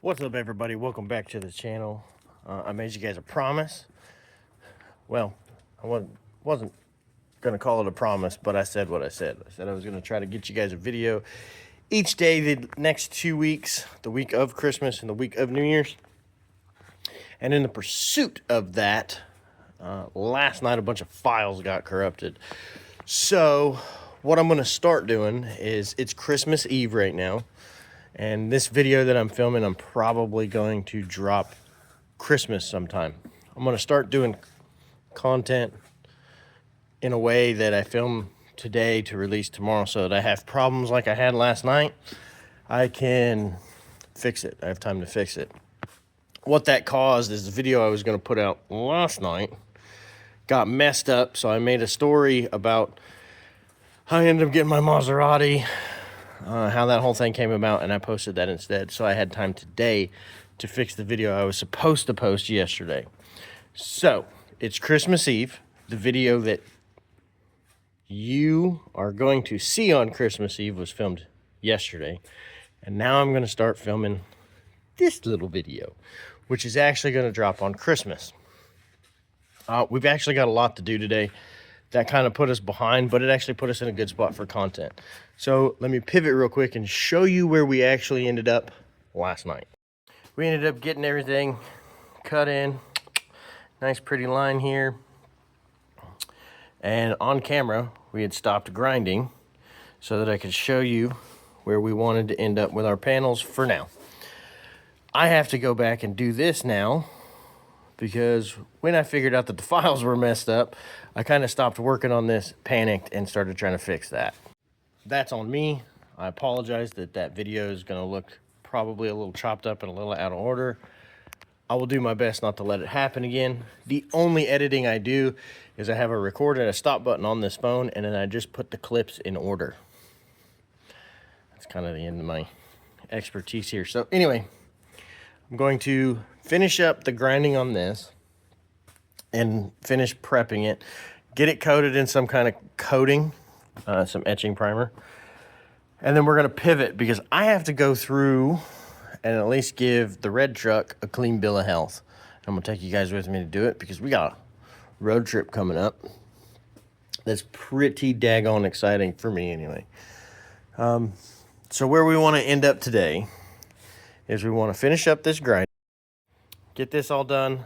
What's up, everybody? Welcome back to the channel. I made you guys a promise. Well, I wasn't gonna call it a promise, but I said what I said. I said I was gonna try to get you guys a video each day the next 2 weeks, the week of Christmas and the week of New Year's. And in the pursuit of that, last night a bunch of files got corrupted. So what I'm gonna start doing is, it's Christmas Eve right now. And this video that I'm filming, I'm probably going to drop Christmas sometime. I'm going to start doing content in a way that I film today to release tomorrow, so that I have problems like I had last night, I can fix it. I have time to fix it. What that caused is the video I was going to put out last night got messed up, so I made a story about how I ended up getting my Maserati, how that whole thing came about, and I posted that instead. So I had time today to fix the video I was supposed to post yesterday. So it's Christmas Eve. The video that you are going to see on Christmas Eve was filmed yesterday. And now I'm going to start filming this little video, which is actually going to drop on Christmas. We've actually got a lot to do today. That kind of put us behind, but it actually put us in a good spot for content. So let me pivot real quick and show you where we actually ended up last night. We ended up getting everything cut in. Nice pretty line here. And on camera, we had stopped grinding so that I could show you where we wanted to end up with our panels for now. I have to go back and do this now, because when I figured out that the files were messed up, I kind of stopped working on this, panicked, and started trying to fix that. That's on me. I apologize that that video is going to look probably a little chopped up and a little out of order. I will do my best not to let it happen again. The only editing I do is I have a record and a stop button on this phone, and then I just put the clips in order. That's kind of the end of my expertise here. So anyway, I'm going to finish up the grinding on this and finish prepping it, get it coated in some kind of coating, some etching primer, and then we're going to pivot, because I have to go through and at least give the red truck a clean bill of health. I'm going to take you guys with me to do it, because we got a road trip coming up that's pretty daggone exciting for me anyway. So where we want to end up today is we want to finish up this grind, get this all done,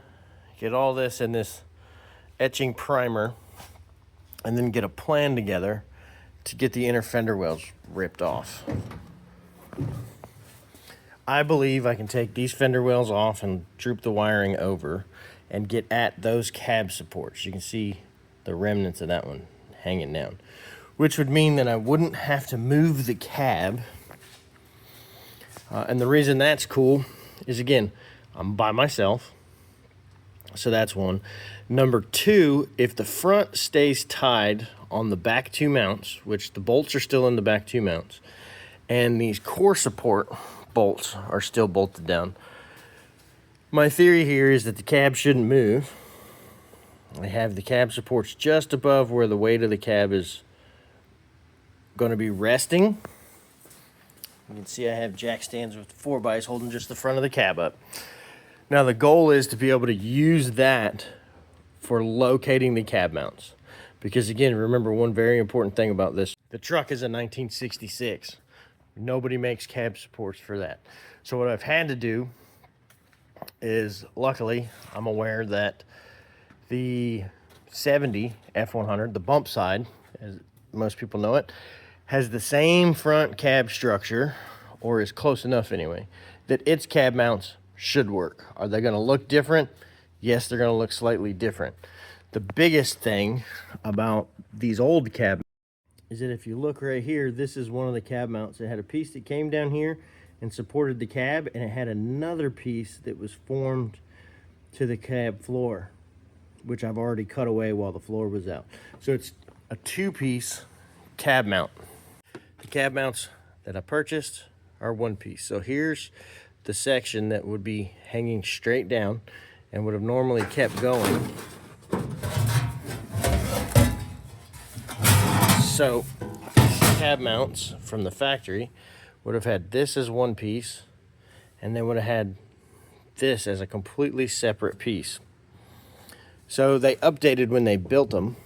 get all this in this etching primer, and then get a plan together to get the inner fender wells ripped off. I believe I can take these fender wells off and droop the wiring over and get at those cab supports. You can see the remnants of that one hanging down, which would mean that I wouldn't have to move the cab. And the reason that's cool is, again, I'm by myself, so that's one. Number two, if the front stays tied on the back two mounts, which the bolts are still in the back two mounts, and these core support bolts are still bolted down, my theory here is that the cab shouldn't move. I have the cab supports just above where the weight of the cab is going to be resting. You can see I have jack stands with 4x holding just the front of the cab up. Now the goal is to be able to use that for locating the cab mounts. Because again, remember one very important thing about this. The truck is a 1966. Nobody makes cab supports for that. So what I've had to do is, luckily, I'm aware that the 70 F100, the bump side, as most people know it, has the same front cab structure, or is close enough anyway, that its cab mounts should work. Are they going to look different? Yes, they're going to look slightly different. The biggest thing about these old cab is that if you look right here, this is one of the cab mounts. It had a piece that came down here and supported the cab, and it had another piece that was formed to the cab floor, which I've already cut away while the floor was out. So it's a two-piece cab mount. The cab mounts that I purchased are one piece. So here's the section that would be hanging straight down and would have normally kept going. So cab mounts from the factory would have had this as one piece and they would have had this as a completely separate piece. So they updated when they built them.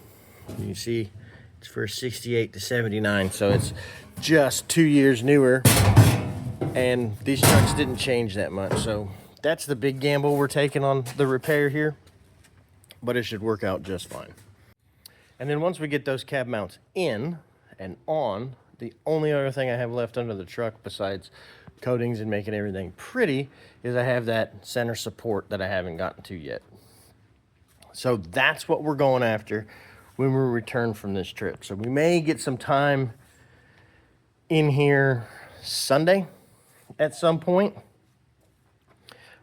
You see, it's for 68 to 79, so it's just 2 years newer, and these trucks didn't change that much. So that's the big gamble we're taking on the repair here, but it should work out just fine. And then once we get those cab mounts in and on, the only other thing I have left under the truck besides coatings and making everything pretty is I have that center support that I haven't gotten to yet. So that's what we're going after when we return from this trip. So we may get some time in here Sunday at some point,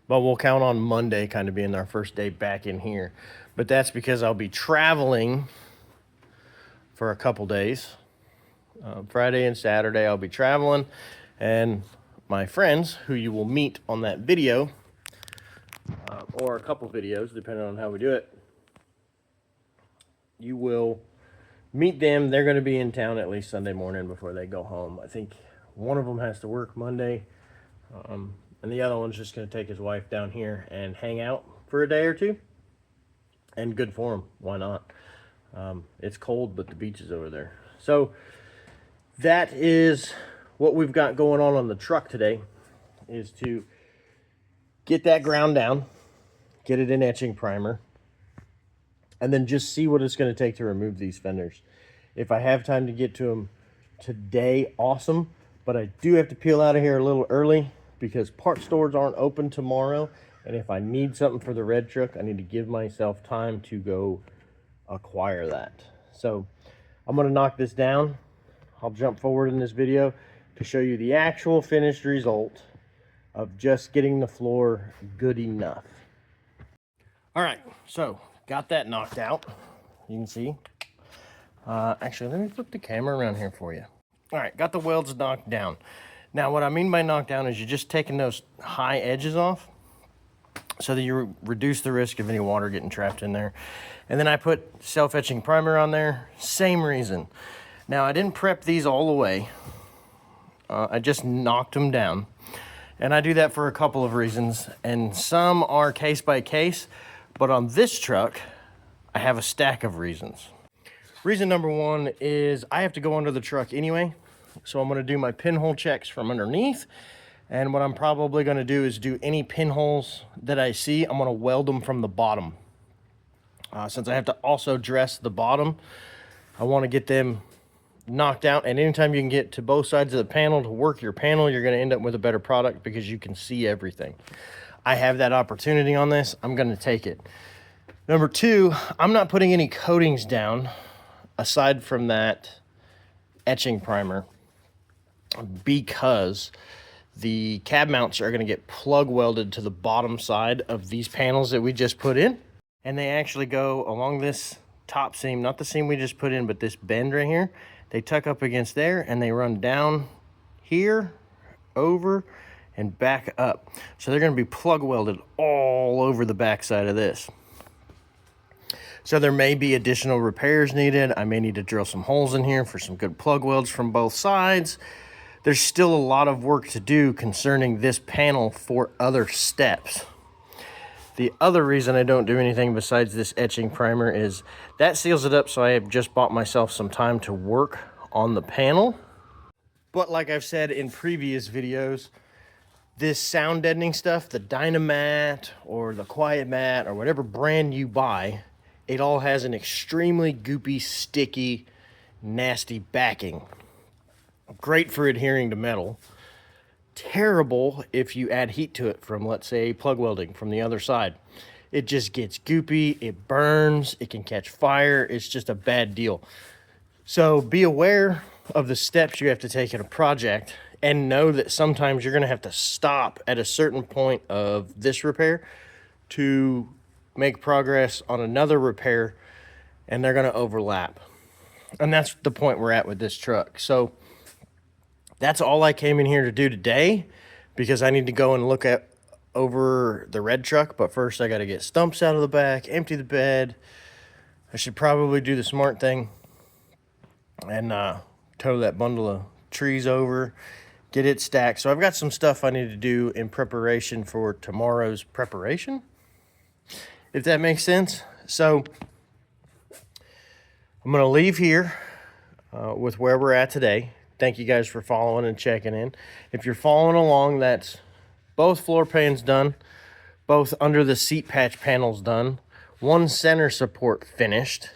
but we'll count on Monday kind of being our first day back in here. But that's because I'll be traveling for a couple days. Friday and Saturday I'll be traveling, and my friends who you will meet on that video, or a couple videos depending on how we do it, you will meet them. They're going to be in town at least Sunday morning before they go home. I think one of them has to work Monday, and the other one's just going to take his wife down here and hang out for a day or two. And good for him. Why not? It's cold, but the beach is over there. So that is what we've got going on the truck today, is to get that ground down, get it in etching primer, and then just see what it's going to take to remove these fenders. If I have time to get to them today, awesome. But I do have to peel out of here a little early because part stores aren't open tomorrow. And if I need something for the red truck, I need to give myself time to go acquire that. So I'm going to knock this down. I'll jump forward in this video to show you the actual finished result of just getting the floor good enough. All right, so got that knocked out. You can see. Actually, let me flip the camera around here for you. All right, got the welds knocked down. Now, what I mean by knocked down is you're just taking those high edges off so that you reduce the risk of any water getting trapped in there. And then I put self-etching primer on there, same reason. Now, I didn't prep these all the way. I just knocked them down. And I do that for a couple of reasons, and some are case by case, but on this truck, I have a stack of reasons. Reason number one is I have to go under the truck anyway, so I'm going to do my pinhole checks from underneath, and what I'm probably going to do is do any pinholes that I see, I'm going to weld them from the bottom. Since I have to also dress the bottom, I want to get them knocked out, and anytime you can get to both sides of the panel to work your panel, you're going to end up with a better product because you can see everything. I have that opportunity on this. I'm going to take it. Number two, I'm not putting any coatings down aside from that etching primer because the cab mounts are going to get plug welded to the bottom side of these panels that we just put in, and they actually go along this top seam, not the seam we just put in, but this bend right here. They tuck up against there and they run down here, over, and back up. So they're going to be plug welded all over the backside of this. So there may be additional repairs needed. I may need to drill some holes in here for some good plug welds from both sides. There's still a lot of work to do concerning this panel for other steps. The other reason I don't do anything besides this etching primer is that seals it up, so I have just bought myself some time to work on the panel. But like I've said in previous videos, this sound deadening stuff, the Dynamat or the Quiet Mat or whatever brand you buy, it all has an extremely goopy, sticky, nasty backing. Great for adhering to metal. Terrible if you add heat to it from, let's say, plug welding from the other side. It just gets goopy, it burns, it can catch fire. It's just a bad deal. So be aware of the steps you have to take in a project, and know that sometimes you're going to have to stop at a certain point of this repair to make progress on another repair, and they're going to overlap. And that's the point we're at with this truck. So that's all I came in here to do today, because I need to go and look at over the red truck. But first I got to get stumps out of the back, empty the bed. I should probably do the smart thing and tow that bundle of trees over get it stacked. So I've got some stuff I need to do in preparation for tomorrow's preparation, if that makes sense. So I'm going to leave here with where we're at today. Thank you guys for following and checking in. If you're following along, that's both floor pans done, both under the seat patch panels done, one center support finished.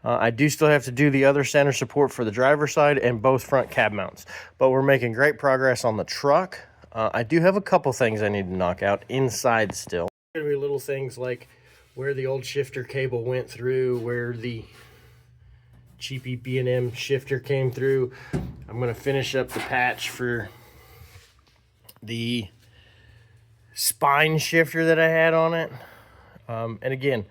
I do still have to do the other center support for the driver's side and both front cab mounts, but we're making great progress on the truck. I do have a couple things I need to knock out inside still. There's gonna be little things like where the old shifter cable went through, where the cheapy B&M shifter came through. I'm going to finish up the patch for the spine shifter that I had on it. And again,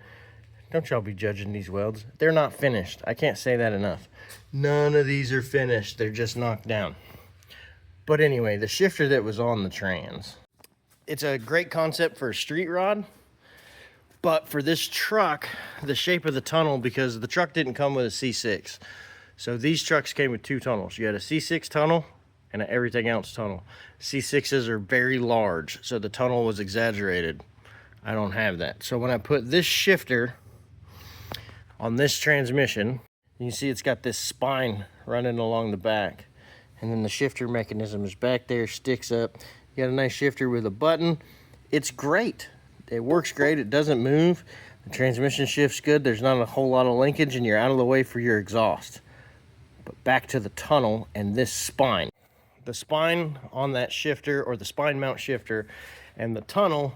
don't y'all be judging these welds. They're not finished. I can't say that enough. None of these are finished. They're just knocked down. But anyway, the shifter that was on the trans, it's a great concept for a street rod. But for this truck, the shape of the tunnel, because the truck didn't come with a C6. So these trucks came with two tunnels. You had a C6 tunnel and an everything else tunnel. C6s are very large, so the tunnel was exaggerated. I don't have that. So when I put this shifter on this transmission, you can see it's got this spine running along the back. And then the shifter mechanism is back there, sticks up. You got a nice shifter with a button. It's great. It works great. It doesn't move. The transmission shifts good. There's not a whole lot of linkage, and you're out of the way for your exhaust. But back to the tunnel and this spine. The spine on that shifter, or the spine mount shifter, and the tunnel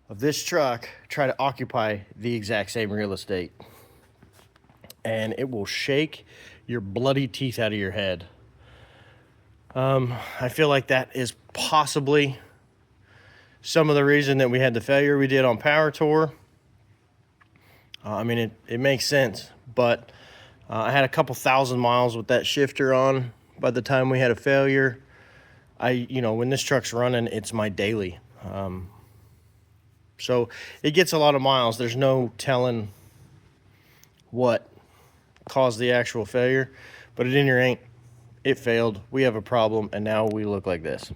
of this truck try to occupy the exact same real estate. And it will shake your bloody teeth out of your head. I feel like that is possibly some of the reason that we had the failure we did on Power Tour. I mean, it makes sense, but I had a couple thousand miles with that shifter on by the time we had a failure. When this truck's running, it's my daily. So it gets a lot of miles. There's no telling what caused the actual failure, but at any rate, it failed. We have a problem, and now we look like this.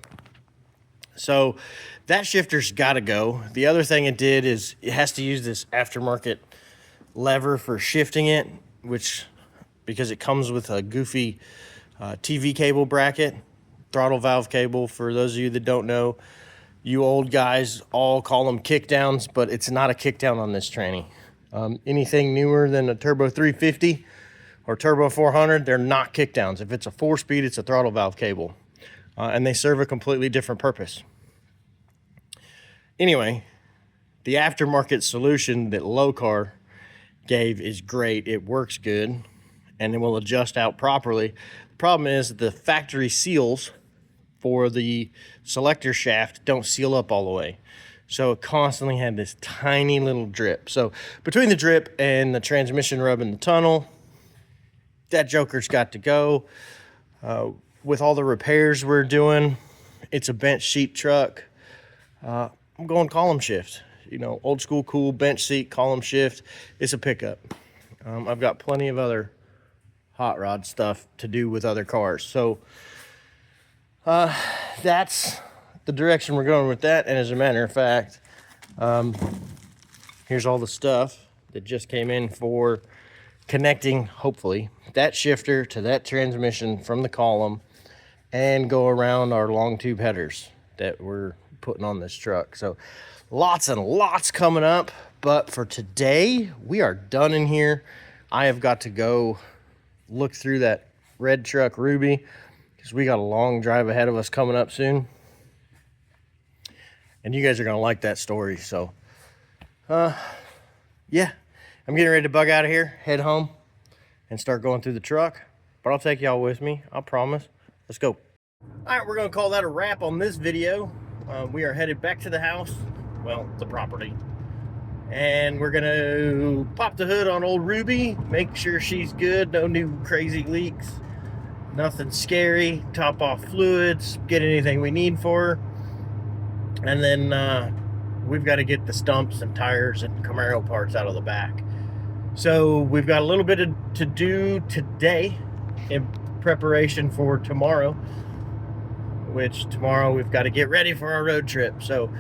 So that shifter's got to go. The other thing it did is it has to use this aftermarket lever for shifting it, which, because it comes with a goofy TV cable bracket, throttle valve cable. For those of you that don't know, you old guys all call them kickdowns, but it's not a kickdown on this tranny. Anything newer than a Turbo 350 or Turbo 400, they're not kickdowns. If it's a 4-speed, it's a throttle valve cable. And they serve a completely different purpose. Anyway, the aftermarket solution that Locar gave is great. It works good, and it will adjust out properly. The problem is the factory seals for the selector shaft don't seal up all the way. So it constantly had this tiny little drip. So between the drip and the transmission rub in the tunnel, that joker's got to go. With all the repairs we're doing, it's a bench seat truck. I'm going column shift. Old school cool bench seat, column shift. It's a pickup. I've got plenty of other hot rod stuff to do with other cars. So that's the direction we're going with that. And as a matter of fact, here's all the stuff that just came in for connecting, hopefully, that shifter to that transmission from the column and go around our long tube headers that we're putting on this truck. So lots and lots coming up, but for today, we are done in here. I have got to go look through that red truck Ruby because we got a long drive ahead of us coming up soon. And you guys are gonna like that story. So yeah, I'm getting ready to bug out of here, head home, and start going through the truck. But I'll take y'all with me, I promise. Let's go. All right, we're gonna call that a wrap on this video. We are headed back to the house, well, the property. And we're gonna pop the hood on old Ruby, make sure she's good, no new crazy leaks, nothing scary, top off fluids, get anything we need for her. And then we've got to get the stumps and tires and Camaro parts out of the back. So we've got a little bit to do today in preparation for tomorrow. which tomorrow we've got to get ready for our road trip. So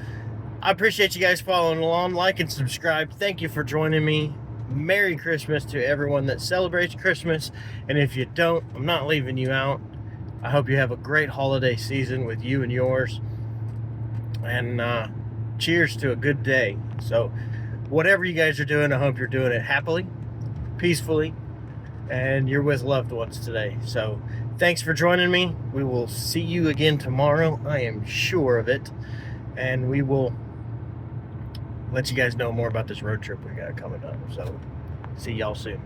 I appreciate you guys following along. Like and subscribe. Thank you for joining me. Merry Christmas to everyone that celebrates Christmas. And if you don't, I'm not leaving you out. I hope you have a great holiday season with you and yours. And cheers to a good day. So whatever you guys are doing, I hope you're doing it happily, peacefully, and you're with loved ones today. So thanks for joining me. We will see you again tomorrow. I am sure of it. And we will let you guys know more about this road trip we got coming up. So see y'all soon.